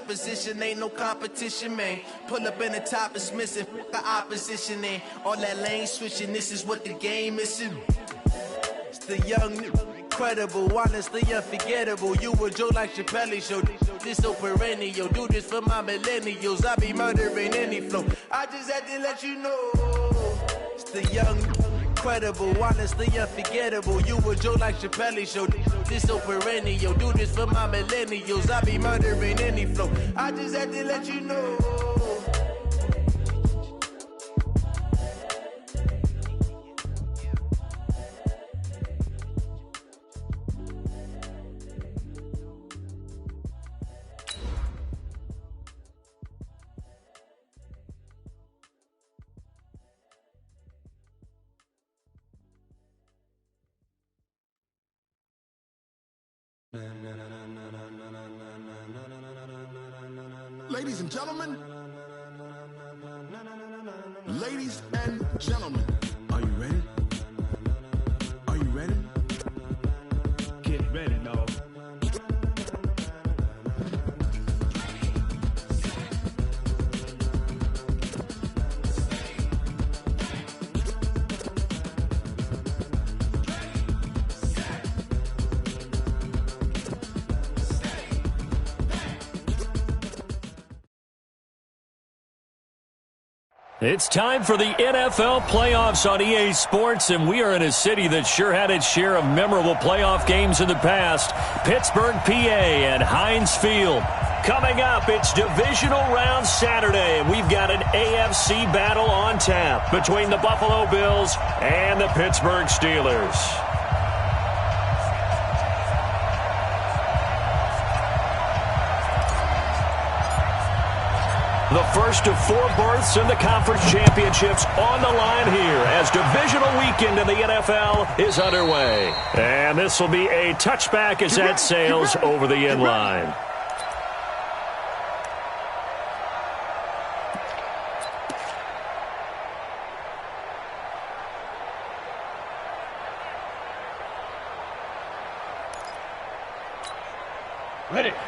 up position, ain't no competition, man. Pull up in the top, it's missing, the opposition, and all that lane switching, this is what the game is. It's the young, incredible, honestly unforgettable. You a Joe like Chappelle show, this so perennial. Do this for my millennials, I be murdering any flow. I just had to let you know. It's the young, incredible, honestly unforgettable. You a Joe like Chappelle show, this so perennial. Do this for my millennials, I be murdering any flow. I just had to let you know. Ladies and gentlemen, ladies and gentlemen, are you ready? Are you ready? Get ready, dog. It's time for the NFL playoffs on EA Sports, and we are in a city that sure had its share of memorable playoff games in the past. Pittsburgh, PA, and Heinz Field. Coming up, it's divisional round Saturday, and we've got an AFC battle on tap between the Buffalo Bills and the Pittsburgh Steelers. The first of 4 berths in the conference championships on the line here as divisional weekend in the NFL is underway. And this will be a touchback as that sails over the end line. Ready. Pick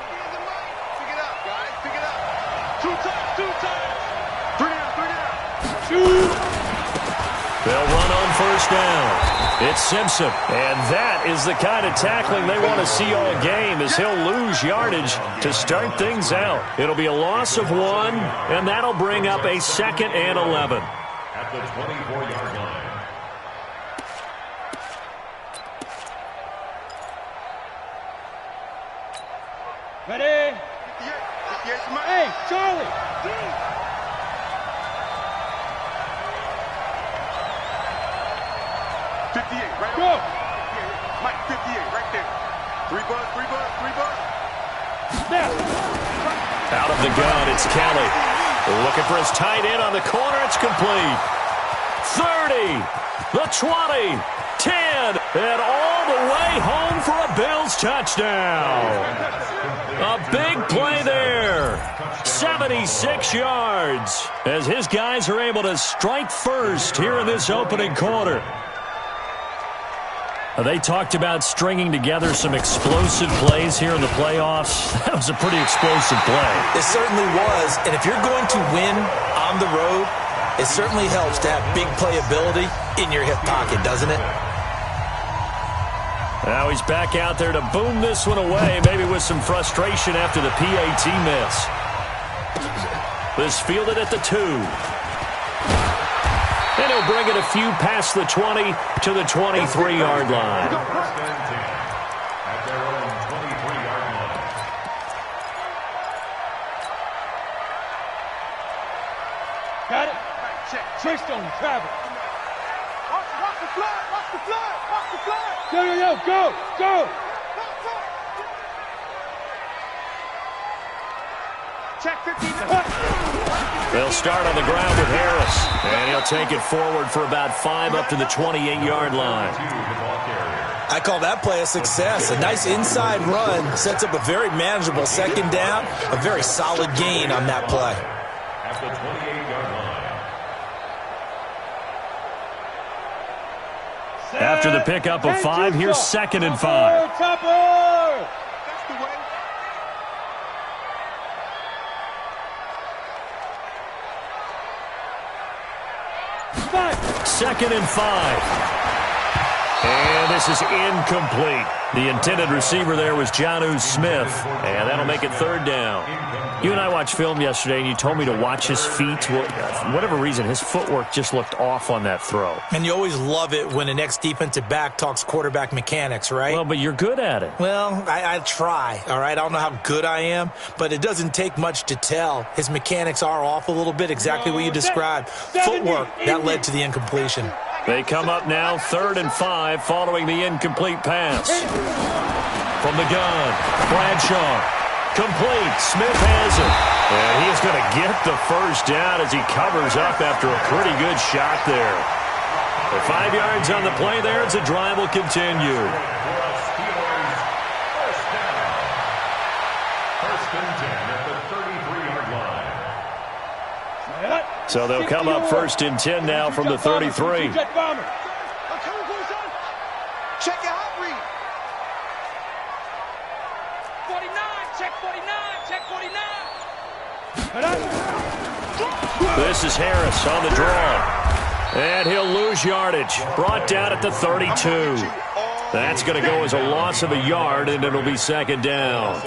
it up, guys. Pick it up. Two times. 3 down. Shoot. They'll run on first down. It's Simpson. And that is the kind of tackling they want to see all game as he'll lose yardage to start things out. It'll be a loss of 1, and that'll bring up a 2nd and 11. At the 24-yard line. Ready? Yes, my. Hey, Charlie. 58, right go. Mike, 58, right there. 3 bucks. Snap. Out of the gun, it's Kelly. Looking for his tight end on the corner. It's complete. 30, the 20, 10, and all the way home for a Bills touchdown. A big play there. 76 yards as his guys are able to strike first here in this opening quarter. They talked about stringing together some explosive plays here in the playoffs. That was a pretty explosive play. It certainly was. And if you're going to win on the road, it certainly helps to have big playability in your hip pocket, doesn't it? Now he's back out there to boom this one away, maybe with some frustration after the PAT miss. This fielded at the 2. And he'll bring it a few past the 20 to the 23-yard line. At their own 23-yard line. Got it? Check. Twist on travel. Watch the flag. Go. Check 15. They'll start on the ground with Harris. And he'll take it forward for about 5 up to the 28-yard line. I call that play a success. A nice inside run sets up a very manageable 2nd down. A very solid gain on that play. At the 28-yard line. After the pickup of 5, here's 2nd and 5. Chopper! 2nd and 5. And this is incomplete. The intended receiver there was Jonnu Smith, and that'll make it 3rd down. You and I watched film yesterday, and you told me to watch his feet. Well, for whatever reason, his footwork just looked off on that throw. And you always love it when an ex-defensive back talks quarterback mechanics, right? Well, but you're good at it. Well, I try, all right? I don't know how good I am, but it doesn't take much to tell. His mechanics are off a little bit, exactly what you described. Footwork, that led to the incompletion. They come up now 3rd and 5 following the incomplete pass. From the gun, Bradshaw. Complete. Smith has it. And he is going to get the 1st down as he covers up after a pretty good shot there. The 5 yards on the play there as the drive will continue. First and 10 at the 33-yard line. So they'll come up 1st and 10 now from the 33. Check your hot read. 49, check 49, check 49. This is Harris on the draw. And he'll lose yardage. Brought down at the 32. That's going to go as a loss of a yard, and it'll be 2nd down.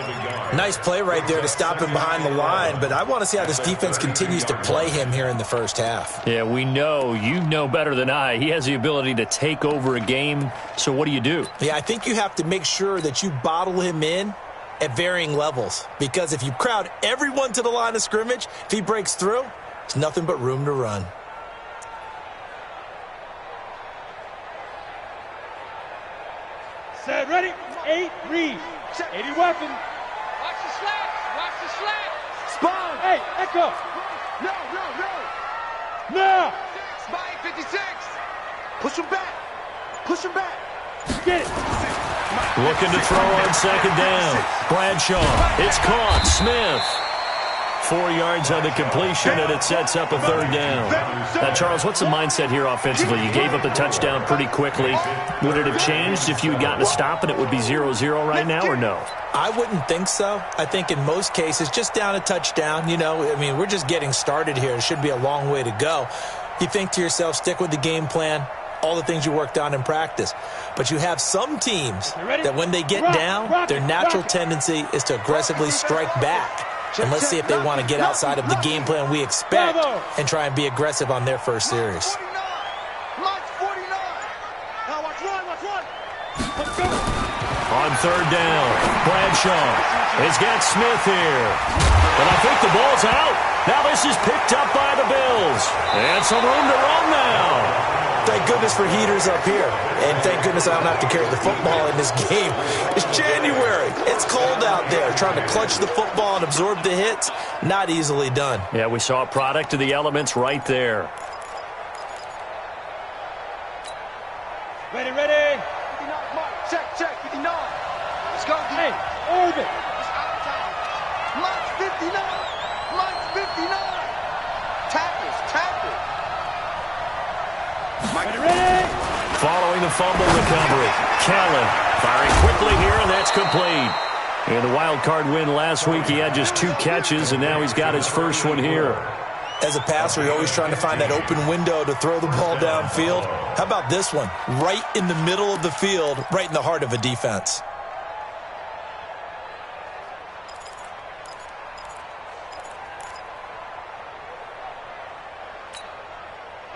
Nice play right there to stop him behind the line, but I want to see how this defense continues to play him here in the 1st half. Yeah, we know. You know better than I. He has the ability to take over a game, so what do you do? Yeah, I think you have to make sure that you bottle him in at varying levels, because if you crowd everyone to the line of scrimmage, if he breaks through, it's nothing but room to run. Set, ready, 8, read. 80 weapon. Watch the slats, watch the slats. Spawn, hey, echo. No. Now. Spy 56. Push him back. Push him back. Get it. Looking to throw on 2nd down. Bradshaw. It's caught. Smith. 4 yards on the completion, and it sets up a 3rd down. Now, Charles, what's the mindset here offensively? You gave up the touchdown pretty quickly. Would it have changed if you had gotten a stop and it would be 0-0 right now, or no? I wouldn't think so. I think in most cases, just down a touchdown, we're just getting started here. It should be a long way to go. You think to yourself, stick with the game plan, all the things you worked on in practice. But you have some teams that when they get down, their natural tendency is to aggressively strike back. And let's see if they want to get outside of the game plan we expect and try and be aggressive on their first series. On 3rd down, Bradshaw has got Smith here. But I think the ball's out. Now this is picked up by the Bills. And some room to run now. Thank goodness for heaters up here. And thank goodness I don't have to carry the football in this game. It's January. It's cold out there. Trying to clutch the football and absorb the hits, not easily done. Yeah, we saw a product of the elements right there. Ready. 59, mark. Check, 59. Let's go. Hey, orbit. It's out of time. March 59. March 59. Tackles. Ready. Following the fumble recovery, Kellen firing quickly here, and that's complete. In the wild card win last week, he had just 2 catches, and now he's got his first one here. As a passer, you're always trying to find that open window to throw the ball downfield. How about this one? Right in the middle of the field, right in the heart of a defense.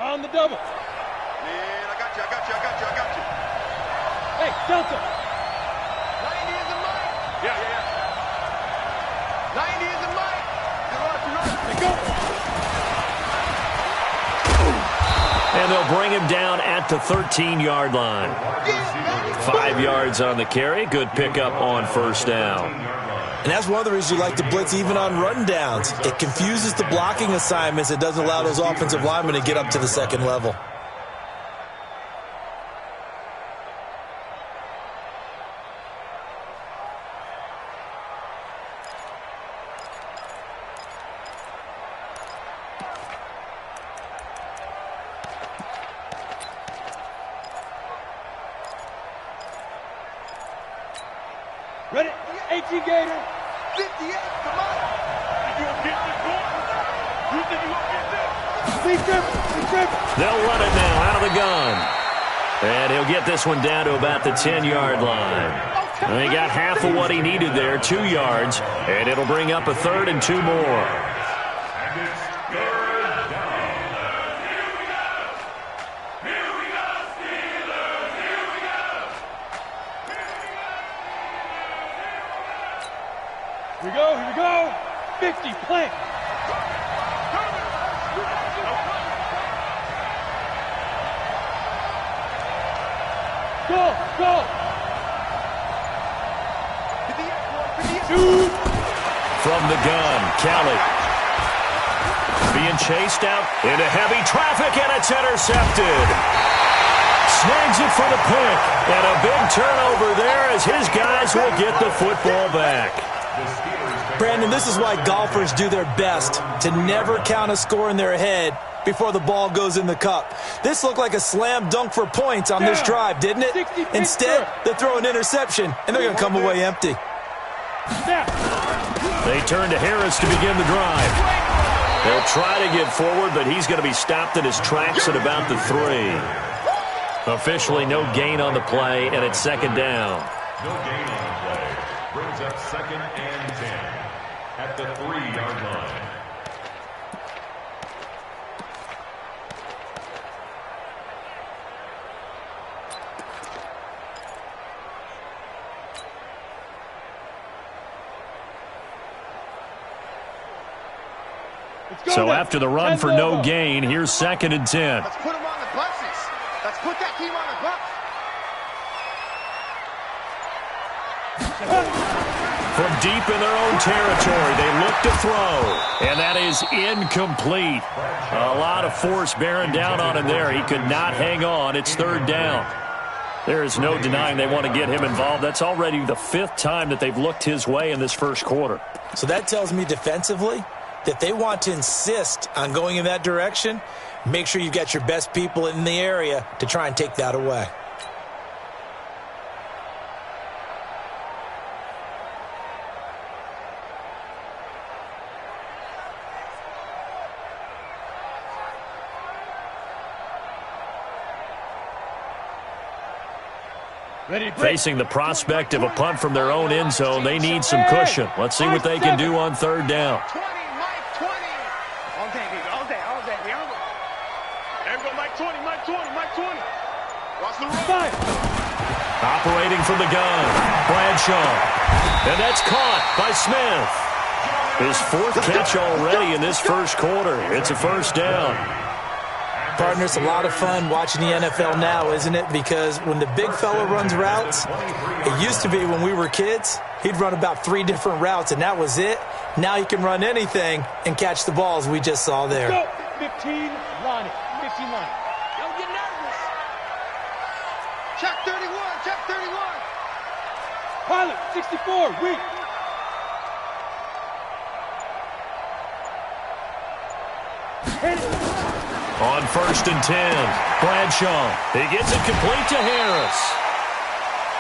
On the double. Man, I got you. Hey, Delta. 90 is the mic. Yeah. 90 is the mic. Let go. And they'll bring him down at the 13-yard line. 5 yards on the carry. Good pickup on 1st down. And that's one of the reasons you like to blitz even on rundowns. It confuses the blocking assignments. It doesn't allow those offensive linemen to get up to the 2nd level. Ready. 18 Gator. 58, come on. You gonna get this one? You think you gonna get this? They'll run it now out of the gun. And he'll get this one down to about the 10-yard line. And he got half of what he needed there, 2 yards, and it'll bring up a 3rd and 2 more. And it's 3rd down. Here we go. 50, plant. Go. Shoot. From the gun, Kelly. Being chased out into heavy traffic, and it's intercepted. Snags it for the pick, and a big turnover there as his guys will get the football back. Brandon, this is why golfers do their best to never count a score in their head before the ball goes in the cup. This looked like a slam dunk for points on this drive, didn't it? Instead, they throw an interception, and they're going to come away empty. They turn to Harris to begin the drive. They'll try to get forward, but he's going to be stopped in his tracks at about the 3. Officially no gain on the play, and it's 2nd down. No gain on the play. Brings up 2nd and 10 at the 3-yard line. So after the run for no gain, here's 2nd and 10. Let's put them on the buses. Let's put that team on the bus. From deep in their own territory, they look to throw, and that is incomplete. A lot of force bearing down on him there. He could not hang on. It's 3rd down. There is no denying they want to get him involved. That's already the 5th time that they've looked his way in this first quarter. So that tells me defensively that they want to insist on going in that direction. Make sure you've got your best people in the area to try and take that away. Facing the prospect of a punt from their own end zone, they need some cushion. Let's see what they can do on 3rd down. 20, Mike 20. All day, baby. All day. There we go, Mike 20. Watch the run. Operating from the gun, Bradshaw. And that's caught by Smith. His 4th catch already in this first quarter. It's a 1st down. Partner, it's a lot of fun watching the NFL now, isn't it? Because when the big fella runs routes, it used to be when we were kids, he'd run about 3 different routes, and that was it. Now he can run anything and catch the balls we just saw there. 15, Lonnie. 15, Lonnie. Don't get nervous. Check 31. Pilot, 64, weak. Hit it. On 1st and 10, Bradshaw. He gets it complete to Harris.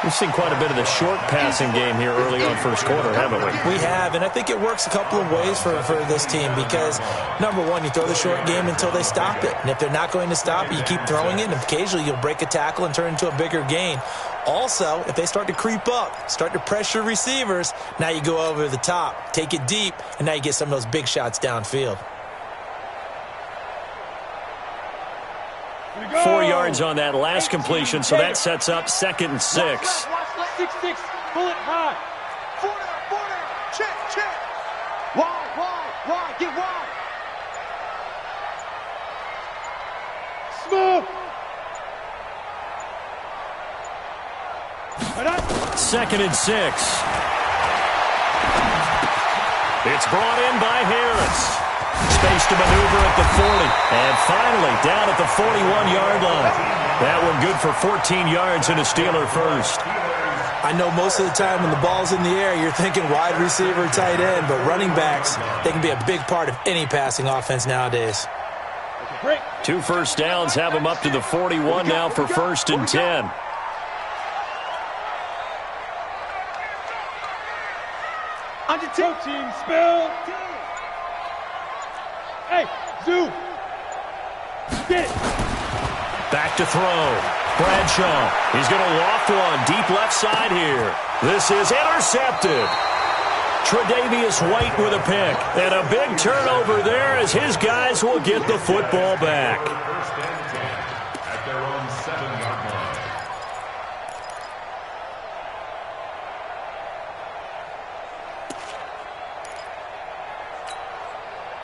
We've seen quite a bit of the short passing game here early on first quarter, haven't we? We have, and I think it works a couple of ways for this team because, number one, you throw the short game until they stop it. And if they're not going to stop it, you keep throwing it, and occasionally you'll break a tackle and turn into a bigger gain. Also, if they start to creep up, start to pressure receivers, now you go over the top, take it deep, and now you get some of those big shots downfield. 4 yards on that last completion, so that sets up 2nd and 6. 6-6, pull it high. 4 down. Check. Wide, get wide. Smooth. 2nd and 6. It's brought in by Harris. Space to maneuver at the 40. And finally, down at the 41-yard line. That one good for 14 yards and a Steeler first. I know most of the time when the ball's in the air, you're thinking wide receiver, tight end, but running backs, they can be a big part of any passing offense nowadays. 2 first downs have them up to the 41 now for 1st and 10. Under 2 team, spill. Hey, Zoo. Get it. Back to throw. Bradshaw. He's going to loft one deep left side here. This is intercepted. Tre'Davious White with a pick. And a big turnover there as his guys will get the football back. First and 10 at their own 7-yard line.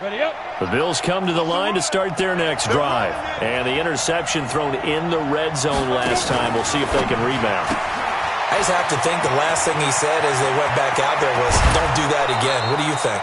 Ready up. The Bills come to the line to start their next drive. And the interception thrown in the red zone last time. We'll see if they can rebound. I just have to think the last thing he said as they went back out there was, don't do that again. What do you think?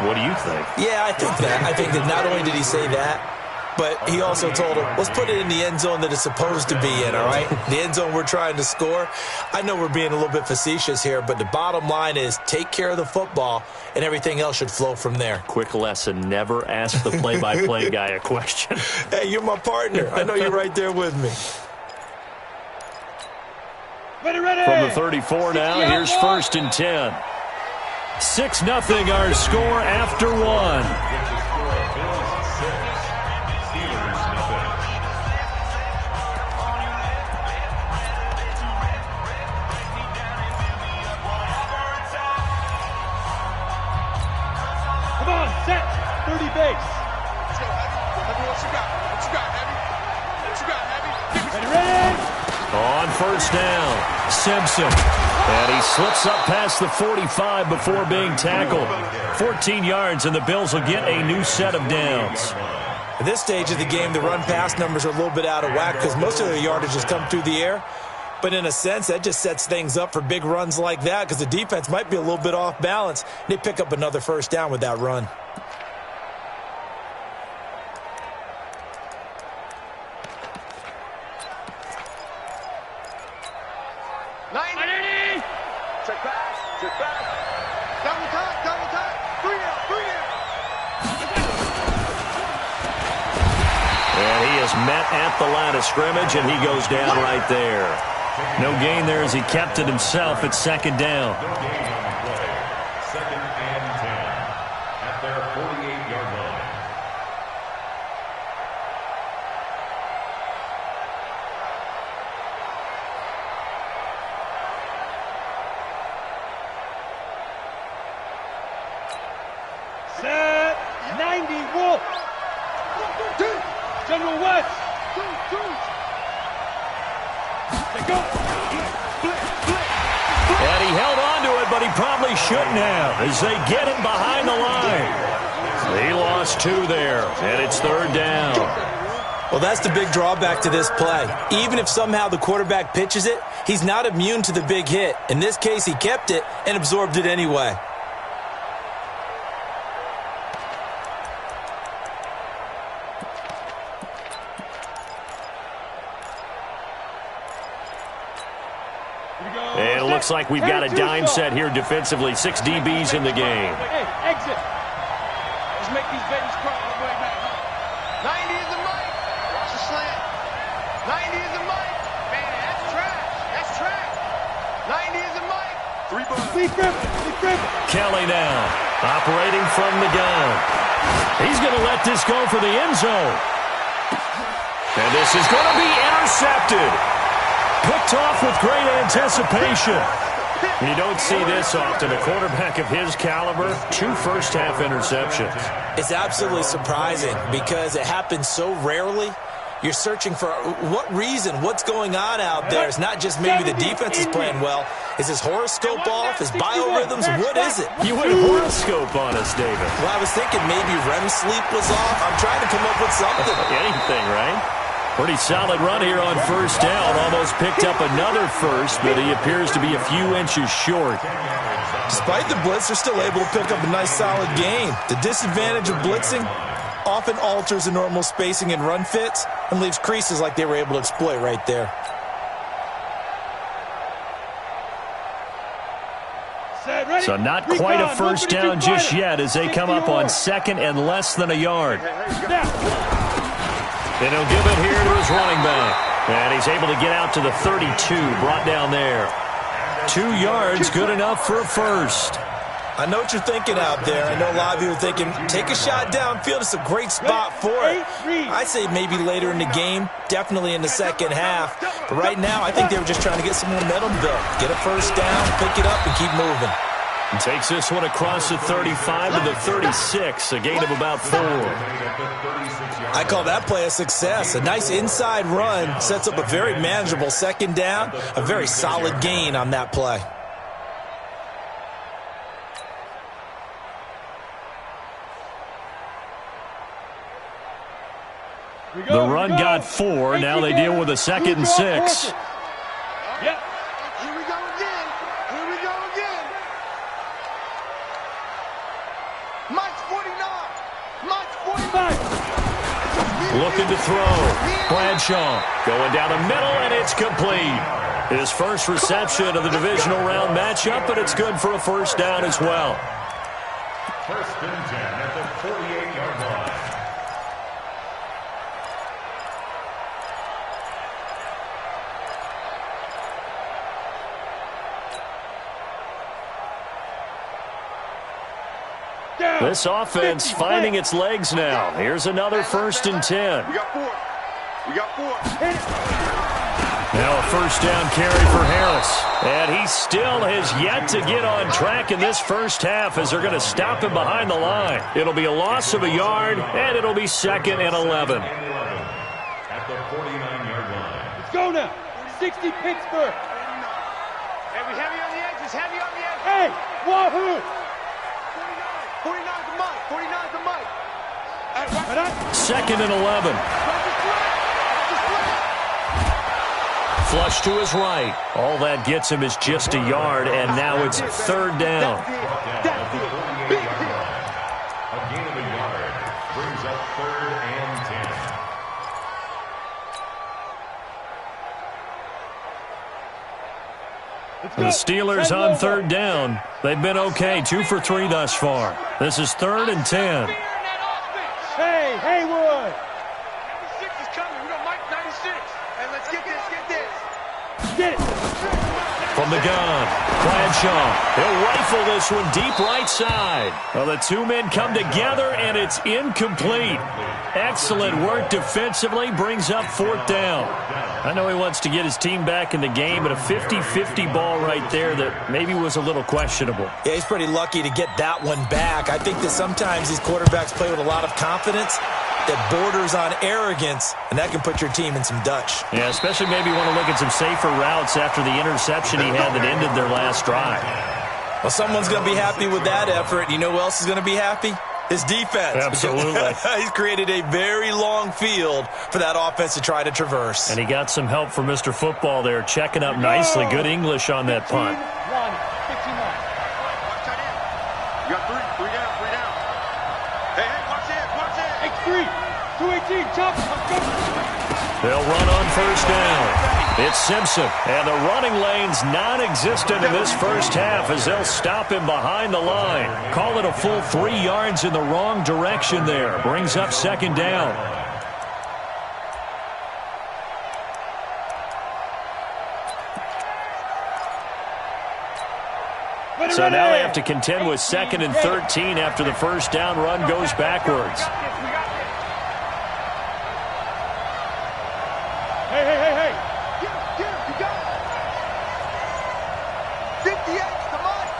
What do you think? Yeah, I think that. I think that not only did he say that, but he also told him, let's put it in the end zone that it's supposed to be in, all right? The end zone we're trying to score. I know we're being a little bit facetious here, but the bottom line is take care of the football, and everything else should flow from there. Quick lesson, never ask the play-by-play guy a question. Hey, you're my partner. I know you're right there with me. Ready, ready. From the 34 now, here's 1st and 10. 6-0 our score after one. Come on, set. 30 base. Let's go, Heavy. Heavy, what you got? What you got, Heavy? What you got, Heavy? Ready, ready. On 1st down, Simpson. And he slips up past the 45 before being tackled. 14 yards, and the Bills will get a new set of downs. At this stage of the game, the run-pass numbers are a little bit out of whack because most of their yardage has come through the air. But in a sense, that just sets things up for big runs like that because the defense might be a little bit off balance. They pick up another 1st down with that run. Check back. Check back. Double time. Double time. 3 out. 3 out. And he is met at the line of scrimmage, and he goes down right there. No gain there as he kept it himself at 2nd down. No gain on the play. 2nd and 10 at their 48-yard line. Set. 90, Wolf. General West. They go. And he held on to it, but he probably shouldn't have as they get him behind the line. He lost 2 there, and it's 3rd down. Well, that's the big drawback to this play. Even if somehow the quarterback pitches it, he's not immune to the big hit. In this case, he kept it and absorbed it anyway. And it looks like we've got a dime set here defensively. 6 DBs in the game. Hey, exit. Let's make these babies cry all the way back. 90 is the mic. Watch the slant. 90 is the mic. Man, that's trash. That's trash. 90 is the mic. 3 bucks. Lee Griffin. Kelly now, operating from the gun. He's going to let this go for the end zone. And this is going to be intercepted. Picked off with great anticipation. You don't see this often. A quarterback of his caliber, 2 first-half interceptions. It's absolutely surprising because it happens so rarely. You're searching for what reason, what's going on out there. It's not just maybe the defense is playing well. Is his horoscope off? His biorhythms? What is it? You went horoscope on us, David. Well, I was thinking maybe REM sleep was off. I'm trying to come up with something. Anything, right? Pretty solid run here on 1st down. Almost picked up another first, but he appears to be a few inches short. Despite the blitz, they're still able to pick up a nice solid gain. The disadvantage of blitzing often alters the normal spacing and run fits and leaves creases like they were able to exploit right there. So not quite a first down just yet as they come up on 2nd and less than a yard. And he'll give it here to his running back. And he's able to get out to the 32, brought down there. 2 yards, good enough for a first. I know what you're thinking out there. I know a lot of you are thinking, take a shot downfield. It's a great spot for it. I'd say maybe later in the game, definitely in the second half. But right now, I think they were just trying to get some momentum built. Get a first down, pick it up, and keep moving. And takes this one across the 35 to the 36, a gain of about 4. I call that play a success. A nice inside run sets up a very manageable second down, a very solid gain on that play. The run got 4. Now they deal with a 2nd and 6. Yep. Here we go again. Here we go again. Mike's 49. Mike's 45. Looking to throw. Bradshaw going down the middle, and it's complete. His first reception of the divisional round matchup, but it's good for a first down as well. First and 10 at the 48-yard line. This offense finding its legs now. Here's another first and 10. We got 4. We got 4. Now a first down carry for Harris. And he still has yet to get on track in this first half as they're going to stop him behind the line. It'll be a loss of a yard, and it'll be 2nd and 11. At the 49-yard line. Let's go now. 60 Pittsburgh. Heavy on the edges. Heavy on the edges. Hey, wahoo. 49 to Mike. 49 to Mike. 2nd and 11. Flush to his right. All that gets him is just a yard, and now it's 3rd down. A gain of a yard brings up 3rd and 10. The Steelers on 3rd down. They've been okay, 2 for 3 thus far. This is 3rd and 10. Hey, Haywood. 96 is coming. We got Mike 96. Hey, let's get this. Get this. Get it. From the gun, Bradshaw. He'll rifle this one deep right side. Well, the two men come together, and it's incomplete. Excellent work defensively, brings up 4th down. I know he wants to get his team back in the game, but a 50-50 ball right there that maybe was a little questionable. Yeah, he's pretty lucky to get that one back. I think that sometimes these quarterbacks play with a lot of confidence that borders on arrogance, and that can put your team in some Dutch. Yeah, especially maybe want to look at some safer routes after the interception he had that ended their last drive. Well, someone's going to be happy with that effort. You know who else is going to be happy? His defense. Absolutely. He's created a very long field for that offense to try to traverse. And he got some help from Mr. Football there, checking up nicely. Good English on that punt. 59. Watch tight end. You got 3. 3 down. 3 down. Hey, watch it. Watch it. X3. 218. Chop. They'll run on first down. It's Simpson, and the running lane's non-existent in this first half as they'll stop him behind the line. Call it a full 3 yards in the wrong direction there. Brings up 2nd down. So now they have to contend with 2nd and 13 after the first down run goes backwards. Hey. Get him. You got it. 58 to Mike.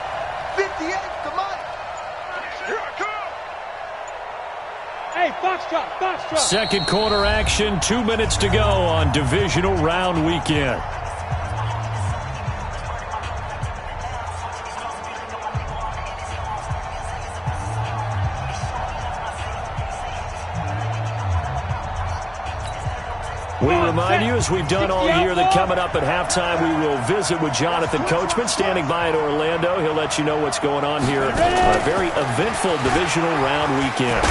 58 to Mike. Here I come. Hey, Foxtrot. Second quarter action, 2 minutes to go on divisional round weekend. We remind you, as we've done all year, that coming up at halftime, we will visit with Jonathan Coachman, standing by in Orlando. He'll let you know what's going on here on a very eventful divisional round weekend.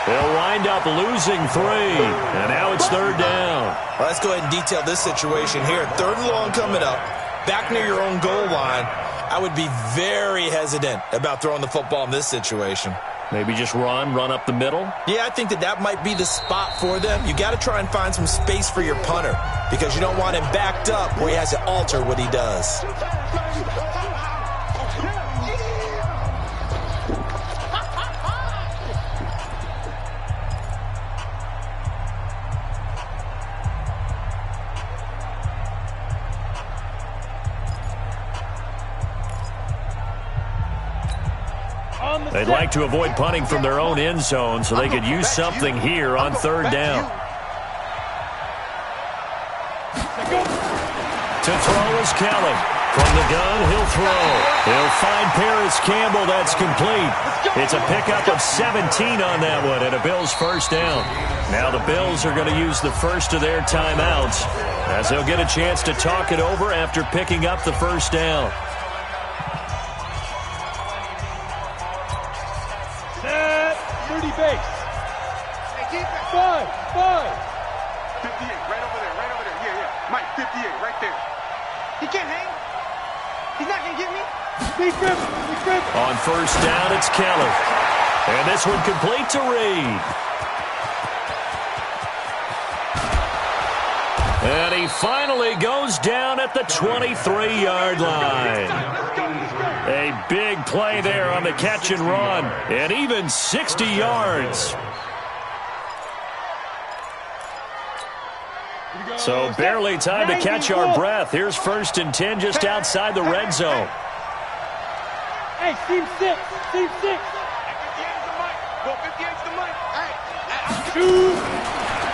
They'll wind up losing 3, and now it's 3rd down. Well, let's go ahead and detail this situation here. 3rd and long coming up, back near your own goal line. I would be very hesitant about throwing the football in this situation. Maybe just run up the middle? Yeah, I think that might be the spot for them. You got to try and find some space for your punter because you don't want him backed up where he has to alter what he does. They'd like to avoid punting from their own end zone so they could use something here on third down. To throw is Kelly. From the gun, he'll throw. He'll find Paris Campbell. That's complete. It's a pickup of 17 on that one and a Bills first down. Now the Bills are going to use the first of their timeouts as they'll get a chance to talk it over after picking up the first down. Set. 30 base. Hey, keep it. 5. 58, right over there. Yeah. Mike, 58, right there. He can't hang. He's not going to get me. On first down, it's Kelly. And this one complete to Reed. And he finally goes down at the 23-yard line. A big play there on the catch and run. And even 60 yards. So barely time to catch our breath. Here's 1st and 10 just outside the red zone. Hey, team 6. Team 6. 58's the mic. Go 58's the mic. Hey. Two.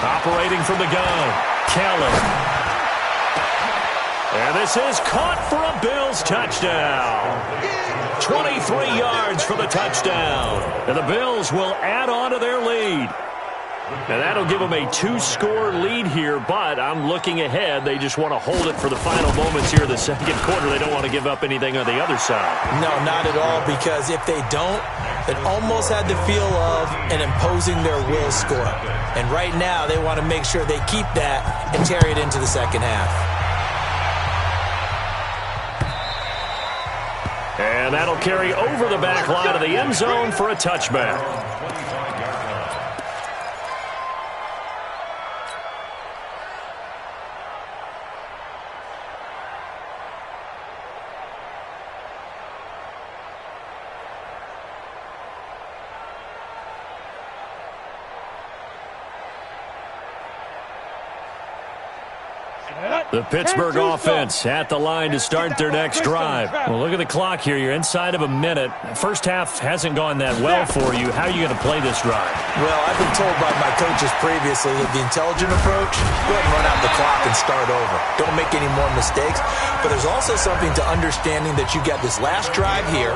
Operating from the gun, Kelly. And this is caught for a Bills touchdown. 23 yards for the touchdown. And the Bills will add on to their lead. And that'll give them a 2-score lead here, but I'm looking ahead. They just want to hold it for the final moments here in the second quarter. They don't want to give up anything on the other side. No, not at all, because if they don't, it almost had the feel of an imposing their will score. And right now, they want to make sure they keep that and carry it into the second half. And that'll carry over the back line of the end zone for a touchback. The Pittsburgh offense at the line to start their next drive. Well, look at the clock here. You're inside of a minute. First half hasn't gone that well for you. How are you going to play this drive? Well, I've been told by my coaches previously that the intelligent approach, go ahead and run out the clock and start over. Don't make any more mistakes. But there's also something to understanding that you got this last drive here.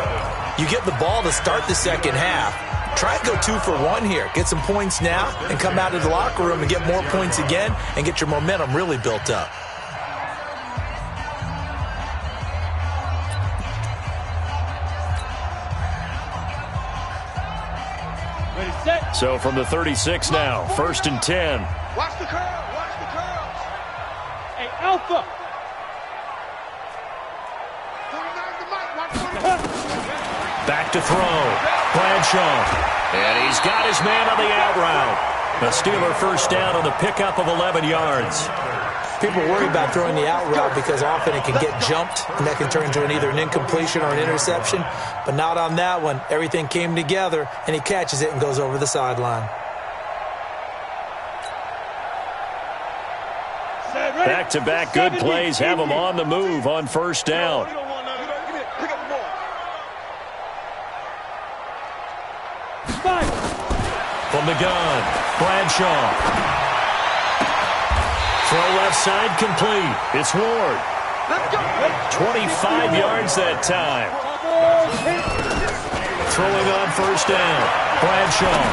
You get the ball to start the second half. Try to go 2 for 1 here. Get some points now and come out of the locker room and get more points again and get your momentum really built up. So from the 36 now, 1st and 10. Watch the curl. Watch the curls. Hey, Alpha. 49's the mic. Watch 49. Back to throw. Bradshaw. And he's got his man on the out route. A Steeler first down on the pickup of 11 yards. People worry about throwing the out route because often it can get jumped, and that can turn into either an incompletion or an interception. But not on that one. Everything came together, and he catches it and goes over the sideline. Back-to-back good plays have him on the move on first down. From the gun, Bradshaw. Throw left side complete. It's Ward. 25 yards that time. Throwing on first down. Bradshaw.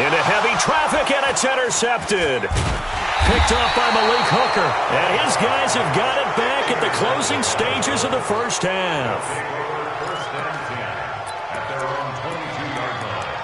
Into heavy traffic, and it's intercepted. Picked off by Malik Hooker. And his guys have got it back at the closing stages of the first half. First and 10 at their own 22-yard line.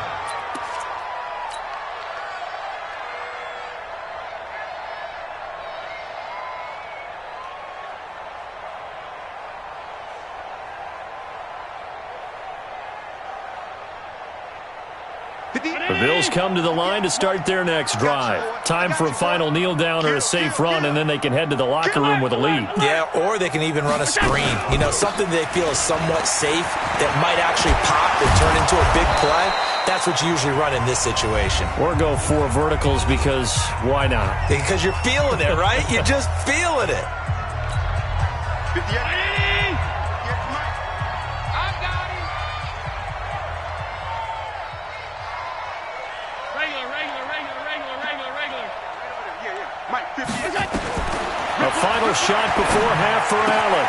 The Bills come to the line to start their next drive. Time for a final kneel down or a safe run, and then they can head to the locker room with a lead. Yeah, or they can even run a screen. You know, something they feel is somewhat safe that might actually pop and turn into a big play. That's what you usually run in this situation. Or go 4 verticals because why not? Because you're feeling it, right? You're just feeling it. 58. I got him. final shot before half for Allen.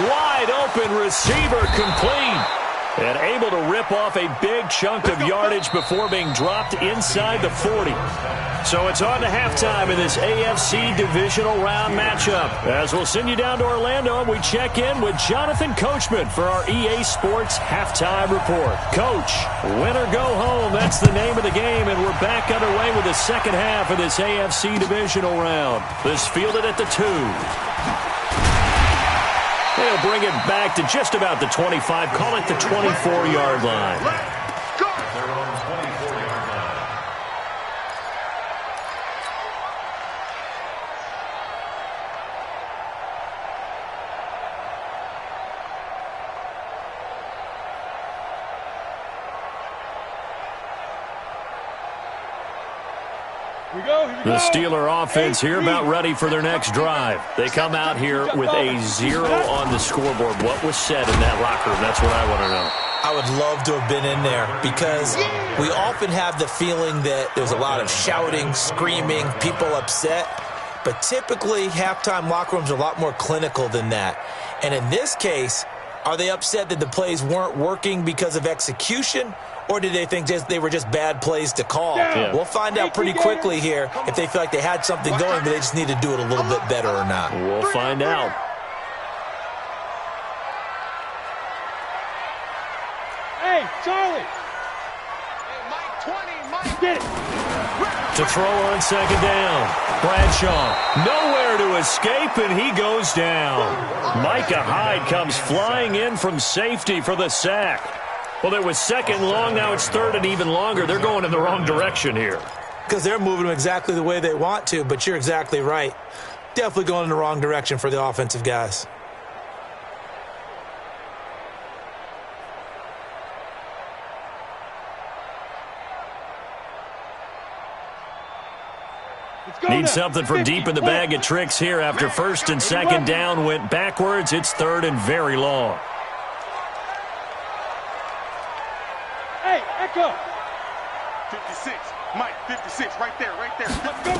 Wide open receiver complete. And able to rip off a big chunk of yardage before being dropped inside the 40. So it's on to halftime in this AFC divisional round matchup. As we'll send you down to Orlando, we check in with Jonathan Coachman for our EA Sports halftime report. Coach, win or go home, that's the name of the game, and we're back underway with the second half of this AFC divisional round. This fielded at the 2. They'll bring it back to just about the 25, call it the 24-yard line. They're on the 24-yard line. The Steeler offense here about ready for their next drive. They come out here with a 0 on the scoreboard. What was said in that locker room? That's what I want to know. I would love to have been in there because we often have the feeling that there's a lot of shouting, screaming, people upset. But typically, halftime locker rooms are a lot more clinical than that. And in this case, are they upset that the plays weren't working because of execution? Or did they think they were just bad plays to call? Yeah. We'll find out pretty quickly here if they feel like they had something going, but they just need to do it a little bit better or not. We'll find out. Hey, Charlie. Hey, Mike 20, Mike. Get it. To throw on second down. Bradshaw, nowhere to escape, and he goes down. Micah Hyde comes flying in from safety for the sack. Well, it was second long, now it's third and even longer. They're going in the wrong direction here. Because they're moving them exactly the way they want to, but you're exactly right. Definitely going in the wrong direction for the offensive guys. Need something from deep in the bag of tricks here after first and second down went backwards. It's third and very long. Hey, Echo. 56, Mike, 56, right there, right there. Let's go.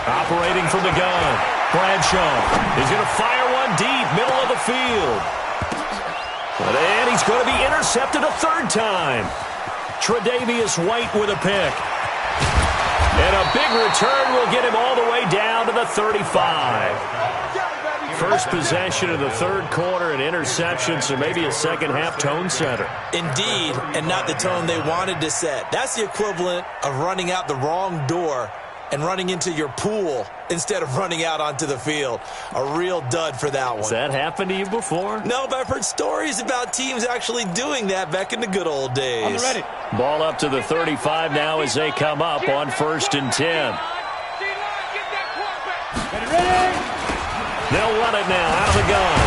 Operating from the gun. Bradshaw is going to fire one deep, middle of the field. And he's going to be intercepted a third time. Tre'Davious White with a pick. And a big return will get him all the way down to the 35. First possession of the third quarter, an interception, so maybe a second-half tone setter. Indeed, and not the tone they wanted to set. That's the equivalent of running out the wrong door and running into your pool instead of running out onto the field. A real dud for that one. Has that happened to you before? No, but I've heard stories about teams actually doing that back in the good old days. I'm ready. Ball up to the 35 now as they come up on 1st and 10. Ready. They'll run it now out of the gun.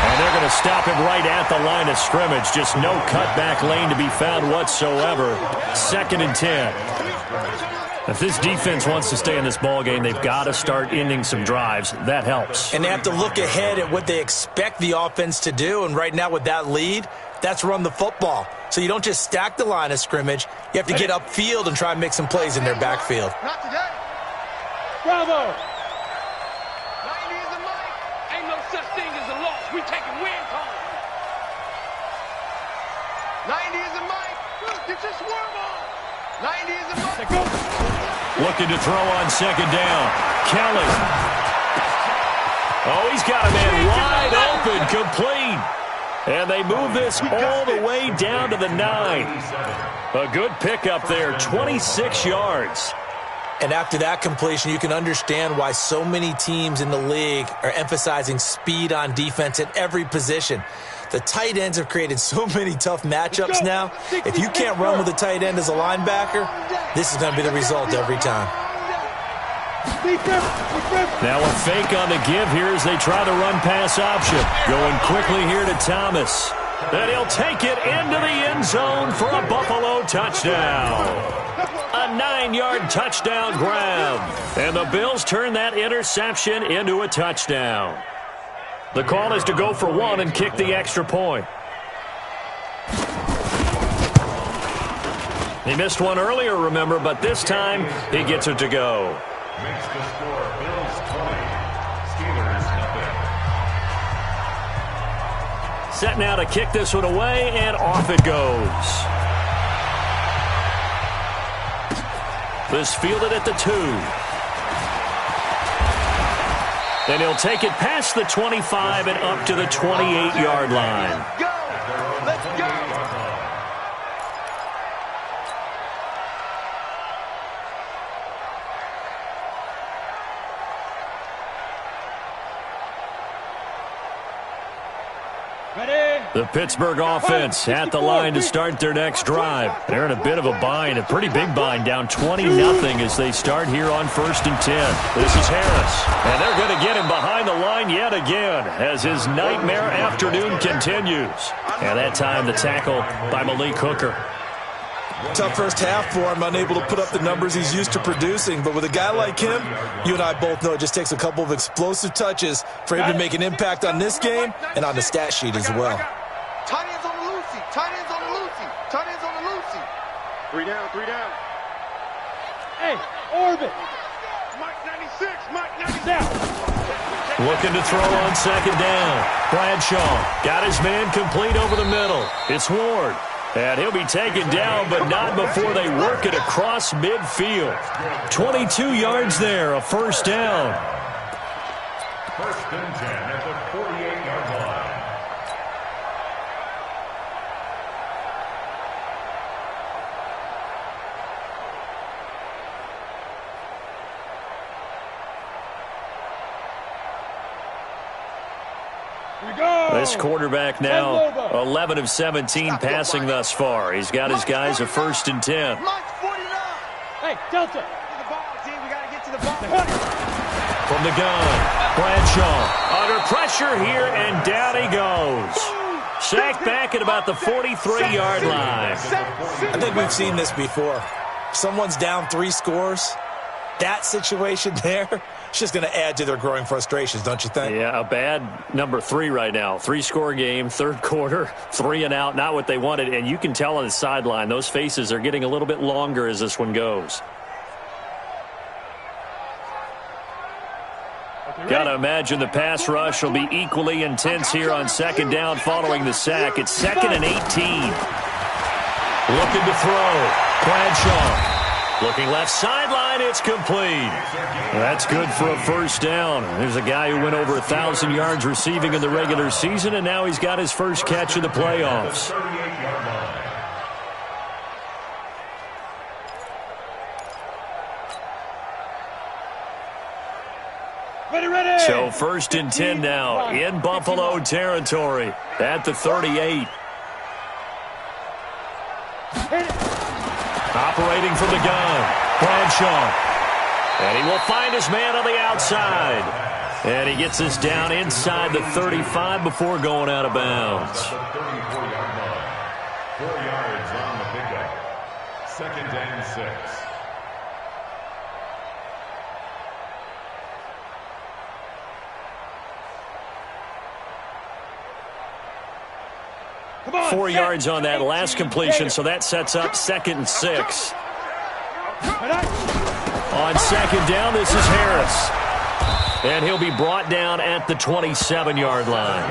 And they're going to stop him right at the line of scrimmage. Just no cutback lane to be found whatsoever. 2nd and 10. If this defense wants to stay in this ballgame, they've got to start ending some drives. That helps. And they have to look ahead at what they expect the offense to do. And right now with that lead, that's run the football. So you don't just stack the line of scrimmage. You have to get upfield and try and make some plays in their backfield. Not today. Bravo. 90 is the Mike. Ain't no such thing as a loss. We taking wins home. 90 is the Mike. Get your swerve on. 90 is the Mike. Let's go. Looking to throw on second down. Kelly. Oh, he's got a man wide open, complete. And they move this all the way down to the 9. A good pickup there, 26 yards. And after that completion, you can understand why so many teams in the league are emphasizing speed on defense at every position. The tight ends have created so many tough matchups now. If you can't run with a tight end as a linebacker, this is going to be the result every time. Now a fake on the give here as they try the run-pass option. Going quickly here to Thomas. And he'll take it into the end zone for a Buffalo touchdown. A 9-yard touchdown grab. And the Bills turn that interception into a touchdown. The call is to go for one and kick the extra point. He missed one earlier, remember, but this time he gets it to go. Makes the score Bills 20, Steelers set now to kick this one away, and off it goes. This fielded at the 2. And he'll take it past the 25 and up to the 28-yard line. Let's go! Let's go! The Pittsburgh offense at the line to start their next drive. They're in a bit of a bind, a pretty big bind, down 20-0 as they start here on 1st and 10. This is Harris, and they're going to get him behind the line yet again as his nightmare afternoon continues. And that time the tackle by Malik Hooker. Tough first half for him, unable to put up the numbers he's used to producing. But with a guy like him, you and I both know it just takes a couple of explosive touches for him to make an impact on this game and on the stat sheet as well. Tight ends on the Lucy. Tight ends on the Lucy. Tight ends on the Lucy. 3 down, 3 down. Hey, Orbit. Mike 96, Mike 96. Down. Looking to throw on 2nd down. Bradshaw got his man complete over the middle. It's Ward. And he'll be taken down, but not before they work it across midfield. 22 yards there, a 1st down. 1st and 10 at the 48-yard line. This quarterback now 11 of 17 passing thus far. He's got his guys a 1st and 10. Hey, Delta. To the ball, team. We got to get to the ball. From the gun, Bradshaw under pressure here, and down he goes. Sacked back at about the 43-yard line. I think we've seen this before. Someone's down 3 scores. That situation there, it's just going to add to their growing frustrations, don't you think? Yeah, a bad number 3 right now. 3-score game, 3rd quarter, 3 and out, not what they wanted. And you can tell on the sideline, those faces are getting a little bit longer as this one goes. Got to imagine the pass rush will be equally intense here on 2nd down following the sack. It's 2nd and 18. Looking to throw. Bradshaw. Looking left sideline, it's complete. That's good for a 1st down. There's a guy who went over 1,000 yards receiving in the regular season, and now he's got his first catch in the playoffs. Ready. So 1st and 10 now in Buffalo territory at the 38. Operating from the gun, Bradshaw. And he will find his man on the outside. And he gets us down inside the 35 before going out of bounds. 34-yard line. 4 yards on the pickup. 2nd and 6. Come on, 4 yards on that last completion, so that sets up 2nd and 6. On 2nd down, this is Harris. And he'll be brought down at the 27-yard line.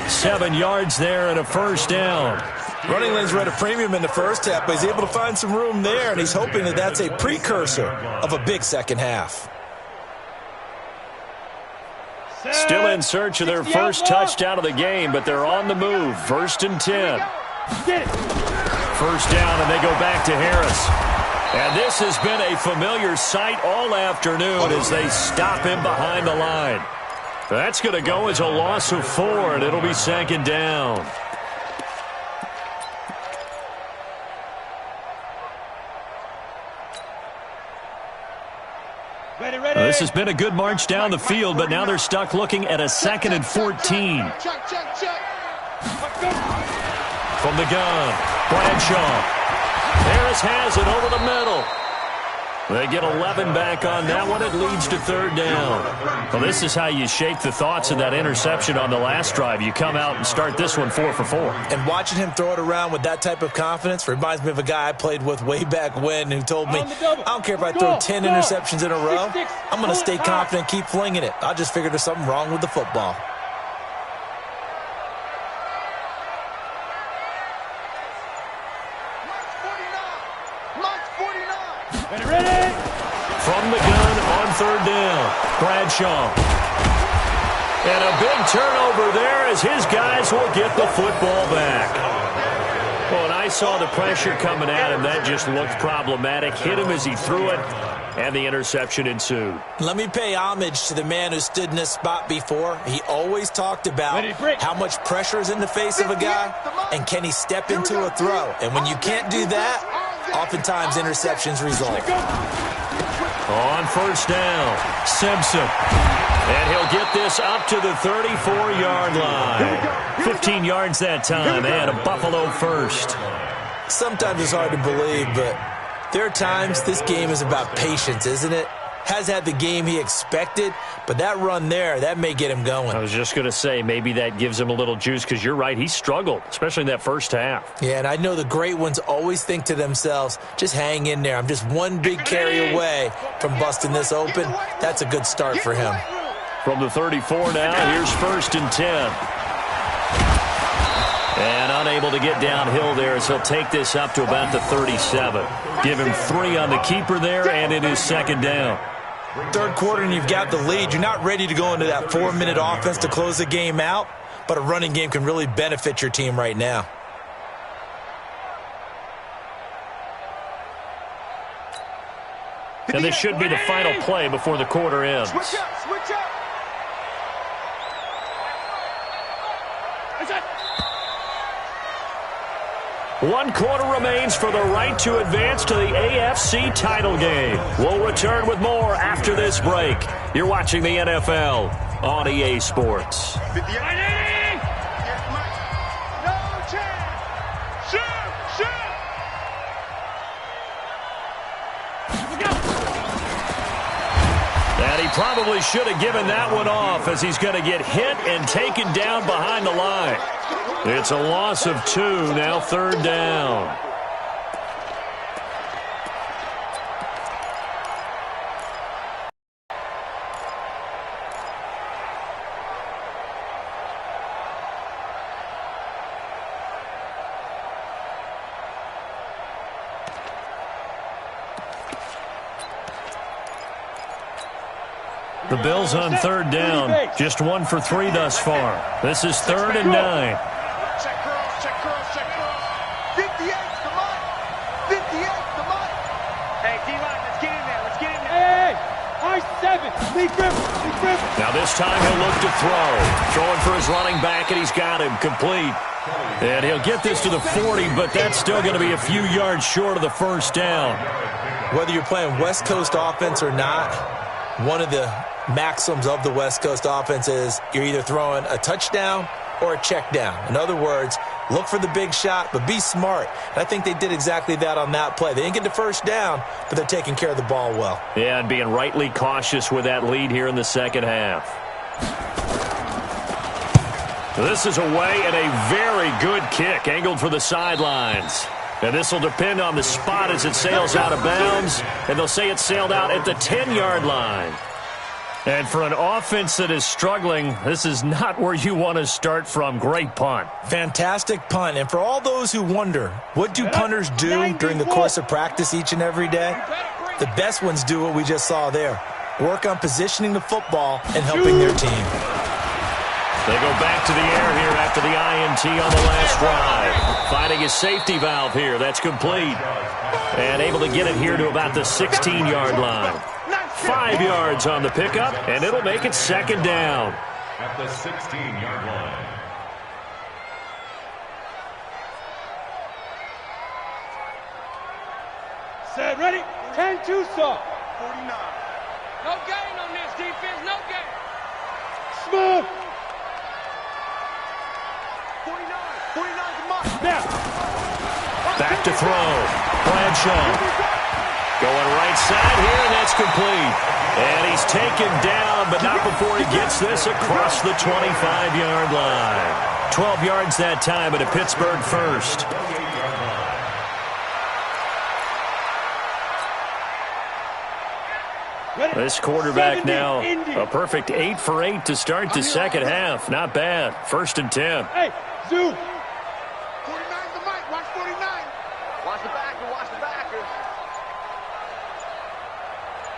7 yards there and a 1st down. Running lanes were at a premium in the first half, but he's able to find some room there, and he's hoping that that's a precursor of a big second half. Still in search of their first touchdown of the game, but they're on the move. 1st and 10. 1st down, and they go back to Harris. And this has been a familiar sight all afternoon as they stop him behind the line. That's going to go as a loss of 4, and it'll be 2nd down. This has been a good march down the field, but now they're stuck looking at a 2nd and 14. Check. From the gun, Bradshaw. Harris has it over the middle. They get 11 back on that one. It leads to 3rd down. Well, this is how you shake the thoughts of that interception on the last drive. You come out and start this one 4 for 4. And watching him throw it around with that type of confidence reminds me of a guy I played with way back when who told me, I don't care if I throw 10 interceptions in a row. I'm going to stay confident, keep flinging it. I just figured there's something wrong with the football. Ready? From the gun on third down, Bradshaw. And a big turnover there as his guys will get the football back. Well, and I saw the pressure coming at him. That just looked problematic. Hit him as he threw it, and the interception ensued. Let me pay homage to the man who stood in this spot before. He always talked about how much pressure is in the face of a guy, and can he step into a throw. And when you can't do that, oftentimes interceptions result. On first down, Simpson. And he'll get this up to the 34-yard line. 15 yards that time, and a Buffalo first. Sometimes it's hard to believe, but there are times this game is about patience, isn't it? Has had the game he expected, but that run there, that may get him going. I was just going to say, maybe that gives him a little juice, because you're right, he struggled, especially in that first half. Yeah, and I know the great ones always think to themselves, just hang in there. I'm just one big carry away from busting this open. That's a good start for him. From the 34 now, here's first and 10. And unable to get downhill there as he'll take this up to about the 37. Give him 3 on the keeper there, and it is second down. Third quarter and you've got the lead. You're not ready to go into that 4-minute offense to close the game out, but a running game can really benefit your team right now. And this should be the final play before the quarter ends. Switch up. One quarter remains for the right to advance to the AFC title game. We'll return with more after this break. You're watching the NFL on EA Sports. No chance. Shoot. And he probably should have given that one off, as he's going to get hit and taken down behind the line. It's a loss of 2, now third down. The Bills on third down, just 1 for 3 thus far. This is 3rd and 9. Check cross. 58's the mark. Hey, D-line, let's get in there. Hey! I-7. Lee Griffin. Now this time he'll look to throw. Throwing for his running back, and he's got him complete. And he'll get this to the 40, but that's still going to be a few yards short of the first down. Whether you're playing West Coast offense or not, one of the maxims of the West Coast offense is you're either throwing a touchdown or a check down. In other words, look for the big shot, but be smart. And I think they did exactly that on that play. They didn't get the first down, but they're taking care of the ball well. Yeah, and being rightly cautious with that lead here in the second half. This is away, and a very good kick angled for the sidelines. And this will depend on the spot as it sails out of bounds, and they'll say it sailed out at the 10-yard line. And for an offense that is struggling, this is not where you want to start from. Great punt. Fantastic punt. And for all those who wonder, what do punters do during the course of practice each and every day? The best ones do what we just saw there. Work on positioning the football and helping their team. They go back to the air here after the INT on the last drive. Finding his safety valve here. That's complete. And able to get it here to about the 16-yard line. 5 yards on the pickup, and it'll make it second down. At the 16-yard line. Set, ready? 10-2 saw. 49. No gain on this defense, no gain. Smooth. 49 the mark. Now. Back to throw. Bradshaw. Going right side here, and that's complete. And he's taken down, but not before he gets this across the 25-yard line. 12 yards that time, and a Pittsburgh first. This quarterback now, a perfect 8 for 8 to start the second half. Not bad. 1st and 10. Hey, Zoo. 49 the mic. Watch 49. Watch the backer.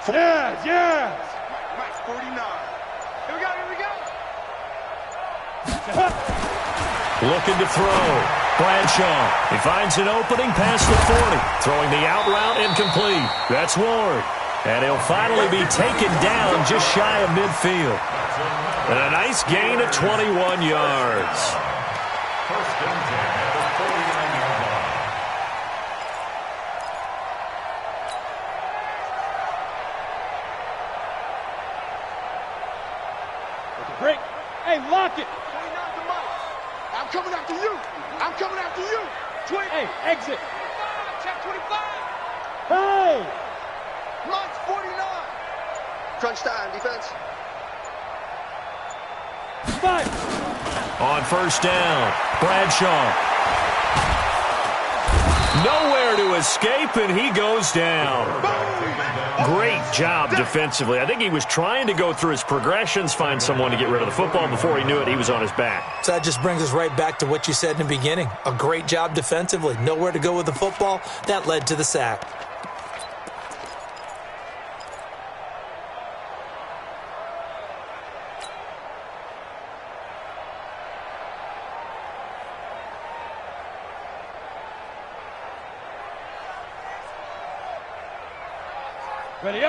Yes. Mike, 49. Here we go. Looking to throw. Bradshaw. He finds an opening past the 40. Throwing the out route incomplete. That's Ward. And he'll finally be taken down just shy of midfield. And a nice gain of 21 yards. First and 10 at the 49-yard line. Break. Hey, lock it. 29 to Mike. I'm coming after you. 20. Hey, exit. Check 25. Hey. Mike's 49. Crunch time, defense. 5. On first down, Bradshaw. Nowhere to escape, and he goes down. Great job defensively. I think he was trying to go through his progressions, find someone to get rid of the football. Before he knew it, he was on his back. So that just brings us right back to what you said in the beginning. A great job defensively. Nowhere to go with the football. That led to the sack.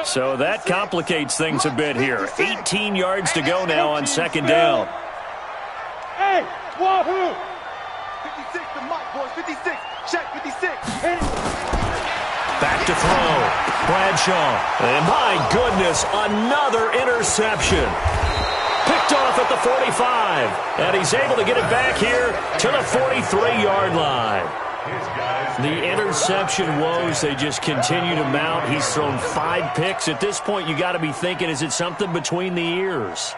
So that complicates things a bit here. 18 yards to go now on second down. Hey, wahoo! 56 to Mike, boys. 56. Check 56. Back to throw. Bradshaw. And my goodness, another interception. Picked off at the 45. And he's able to get it back here to the 43-yard line. The interception woes, they just continue to mount. He's thrown 5 picks. At this point, you got to be thinking, is it something between the ears?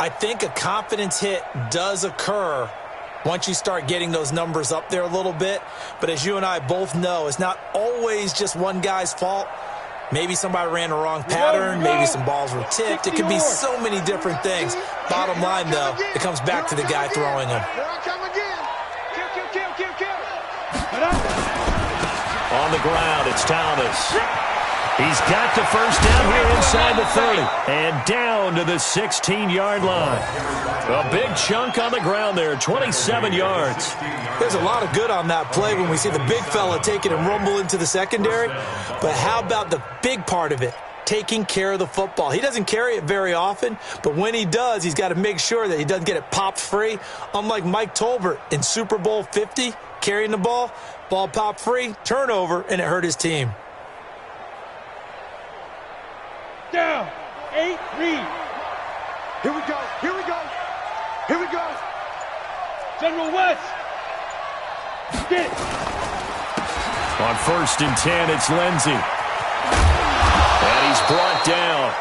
I think a confidence hit does occur once you start getting those numbers up there a little bit. But as you and I both know, it's not always just one guy's fault. Maybe somebody ran the wrong pattern. Maybe some balls were tipped. It could be so many different things. Bottom line, though, it comes back to the guy throwing them. Here I come again. Kill. On the ground, it's Thomas. He's got the first down here inside the 30. And down to the 16-yard line. A big chunk on the ground there, 27 yards. There's a lot of good on that play when we see the big fella take it and rumble into the secondary. But how about the big part of it? Taking care of the football. He doesn't carry it very often, but when he does, he's got to make sure that he doesn't get it popped free. Unlike Mike Tolbert in Super Bowl 50, carrying the ball popped free, turnover, and it hurt his team. Down. 8, read. Here we go. General West. Get it. On first and 10, it's Lindsey. And he's brought down.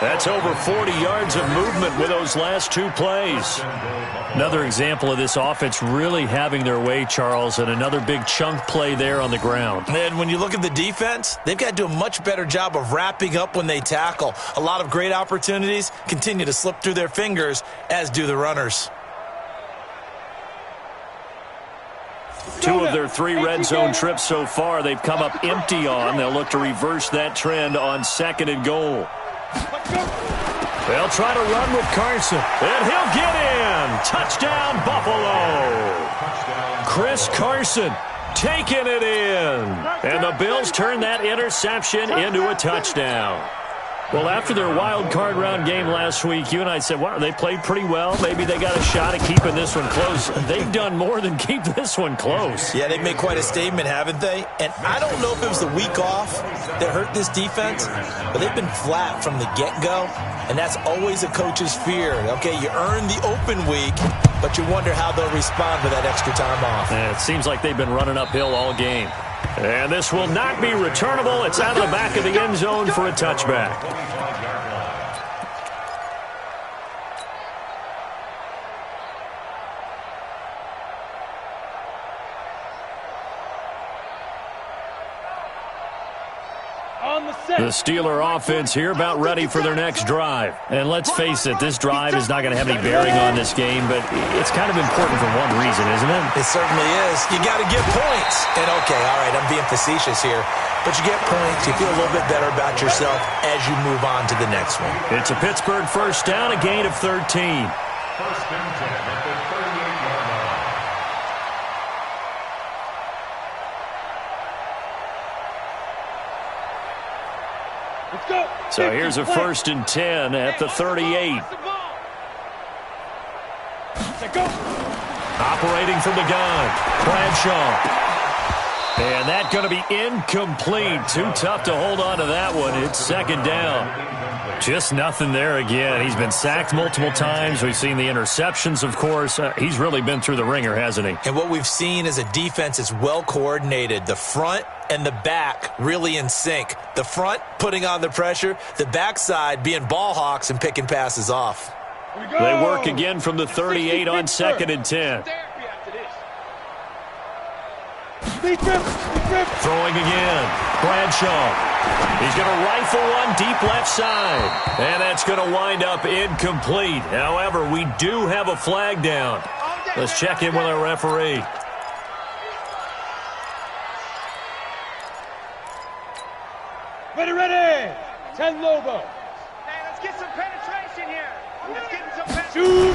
That's over 40 yards of movement with those last 2 plays. Another example of this offense really having their way, Charles, and another big chunk play there on the ground. And when you look at the defense, they've got to do a much better job of wrapping up when they tackle. A lot of great opportunities continue to slip through their fingers, as do the runners. 2 of their 3 red zone trips so far, they've come up empty on. They'll look to reverse that trend on second and goal. They'll try to run with Carson, and he'll get in. Touchdown, Buffalo. Chris Carson taking it in. And the Bills turn that interception into a touchdown. Well, after their wild card round game last week, you and I said, wow, they played pretty well. Maybe they got a shot at keeping this one close. They've done more than keep this one close. Yeah, they've made quite a statement, haven't they? And I don't know if it was the week off that hurt this defense, but they've been flat from the get-go, and that's always a coach's fear. Okay, you earn the open week, but you wonder how they'll respond with that extra time off. And it seems like they've been running uphill all game. And this will not be returnable. It's out of the back of the end zone for a touchback. The Steeler offense here about ready for their next drive. And let's face it, this drive is not going to have any bearing on this game, but it's kind of important for one reason, isn't it? It certainly is. You got to get points. And okay, all right, I'm being facetious here, but you get points, you feel a little bit better about yourself as you move on to the next one. It's a Pittsburgh first down, a gain of 13. First and 10 at the 38-yard line. Let's go. So here's a first and 10 at the 38. Go. Operating from the gun, Bradshaw. And that's going to be incomplete. Too tough to hold on to that one. It's second down. Just nothing there again. He's been sacked multiple times. We've seen the interceptions, of course. He's really been through the ringer, hasn't he? And what we've seen is a defense is well coordinated. The front and the back really in sync. The front putting on the pressure, the backside being ball hawks and picking passes off. They work again from the 38 on second and 10. Throwing again. Bradshaw. He's going to rifle one deep left side. And that's going to wind up incomplete. However, we do have a flag down. Let's check in with our referee. Ready. 10 Lobo. Hey, let's get some penetration here. Let's get some penetration.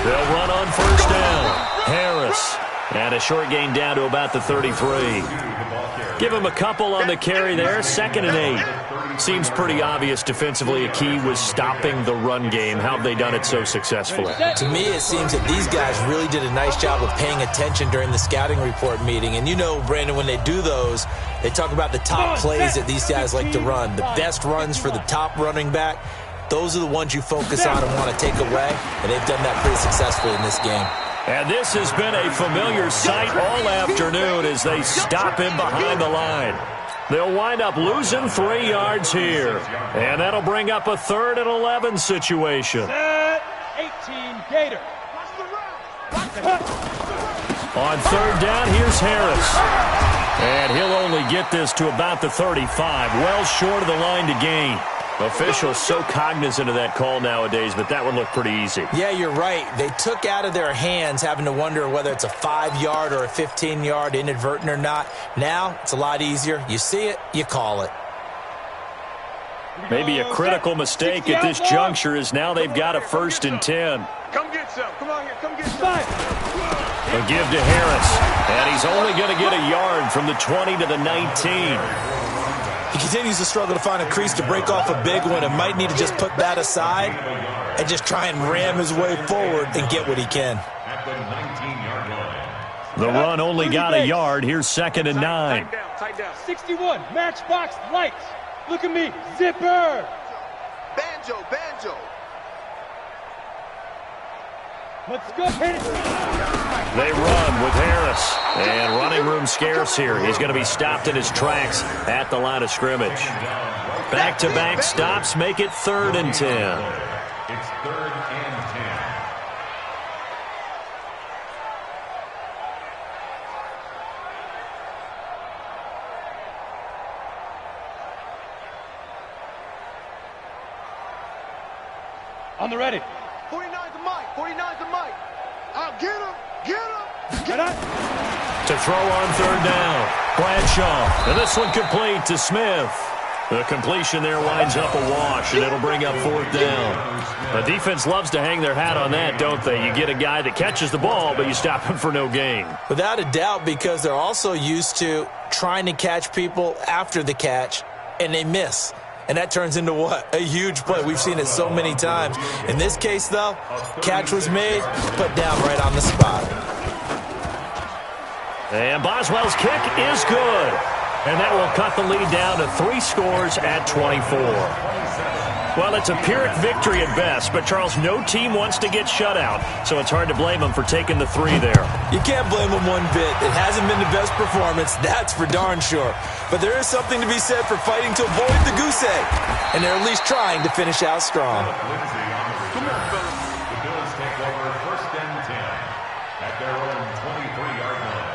They'll run on first down. Harris. And a short gain down to about the 33. Give him a couple on the carry there. Second and 8. Seems pretty obvious defensively a key was stopping the run game. How have they done it so successfully? To me, it seems that these guys really did a nice job of paying attention during the scouting report meeting. And you know, Brandon, when they do those, they talk about the top plays that these guys like to run. The best runs for the top running back. Those are the ones you focus on and want to take away. And they've done that pretty successfully in this game. And this has been a familiar sight all afternoon as they stop him behind the line. They'll wind up losing 3 yards here. And that'll bring up a 3rd and 11 situation. 18 Gator. On third down, here's Harris. And he'll only get this to about the 35. Well short of the line to gain. Officials so cognizant of that call nowadays, but that would look pretty easy. Yeah, you're right. They took out of their hands having to wonder whether it's a 5-yard or a 15-yard inadvertent or not. Now, it's a lot easier. You see it, you call it. Maybe a critical mistake at this juncture is now they've got a 1st and 10. Come get some. Come on here. Come get some. A give to Harris. And he's only going to get a yard from the 20 to the 19. He continues to struggle to find a crease to break off a big one and might need to just put that aside and just try and ram his way forward and get what he can. At the 19-yard line. The run only got a yard. Here's 2nd and 9. Tight down. 61 Matchbox Lights. Look at me. Zipper. Banjo. Let's go. Hit it. They run with Harris. And running room scarce here. He's going to be stopped in his tracks at the line of scrimmage. Back-to-back stops make it 3rd and 10. It's 3rd and 10. On the ready. 49's the mic. 49's the mic. I'll get him. Get up. To throw on 3rd down. Bradshaw. And this one complete to Smith. The completion there winds up a wash, and it'll bring up 4th down. The defense loves to hang their hat on that, don't they? You get a guy that catches the ball, but you stop him for no gain. Without a doubt, because they're also used to trying to catch people after the catch, and they miss. And that turns into what? A huge play. We've seen it so many times. In this case, though, catch was made, put down right on the spot. And Boswell's kick is good. And that will cut the lead down to 3 scores at 24. Well, it's a Pyrrhic victory at best, but, Charles, no team wants to get shut out, so it's hard to blame them for taking the 3 there. You can't blame them one bit. It hasn't been the best performance, that's for darn sure. But there is something to be said for fighting to avoid the goose egg, and they're at least trying to finish out strong. The Bills take over 1st and 10 at their own 23-yard line.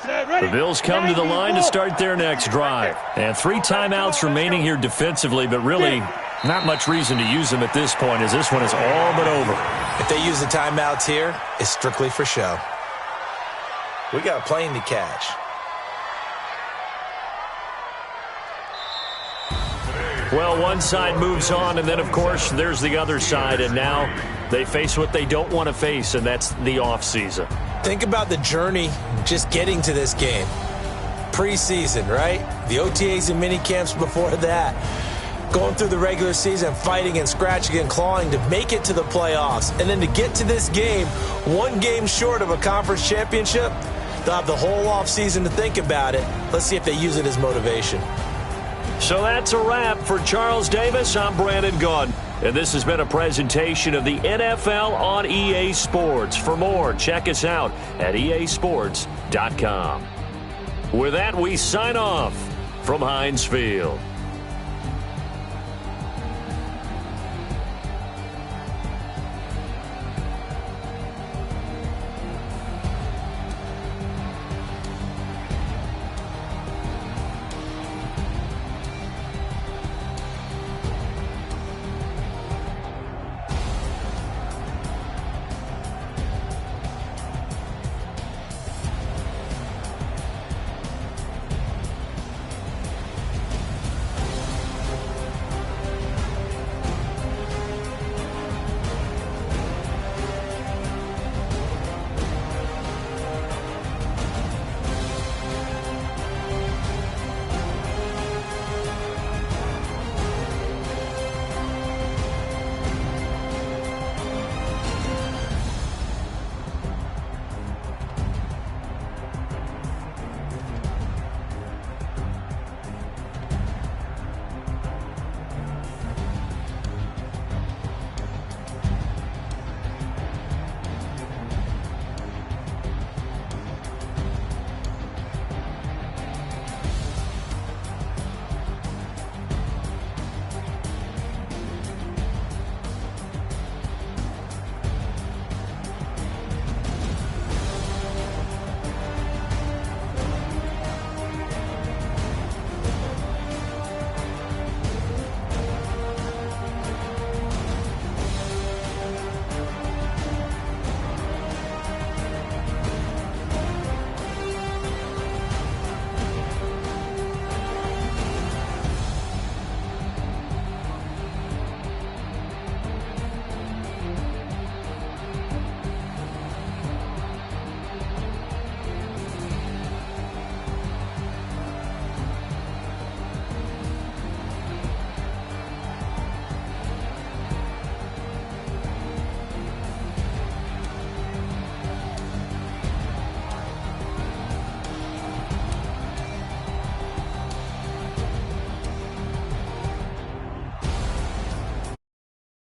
The Bills come to the line to start their next drive. And 3 timeouts remaining here defensively, but really not much reason to use them at this point, as this one is all but over. If they use the timeouts here, it's strictly for show. We got a plane to catch. Well, one side moves on, and then, of course, there's the other side, and now they face what they don't want to face, and that's the offseason. Think about the journey just getting to this game. Preseason, right? The OTAs and mini camps before that. Going through the regular season, fighting and scratching and clawing to make it to the playoffs. And then to get to this game, 1 game short of a conference championship, they'll have the whole offseason to think about it. Let's see if they use it as motivation. So that's a wrap for Charles Davis. I'm Brandon Gunn. And this has been a presentation of the NFL on EA Sports. For more, check us out at easports.com. With that, we sign off from Heinz Field.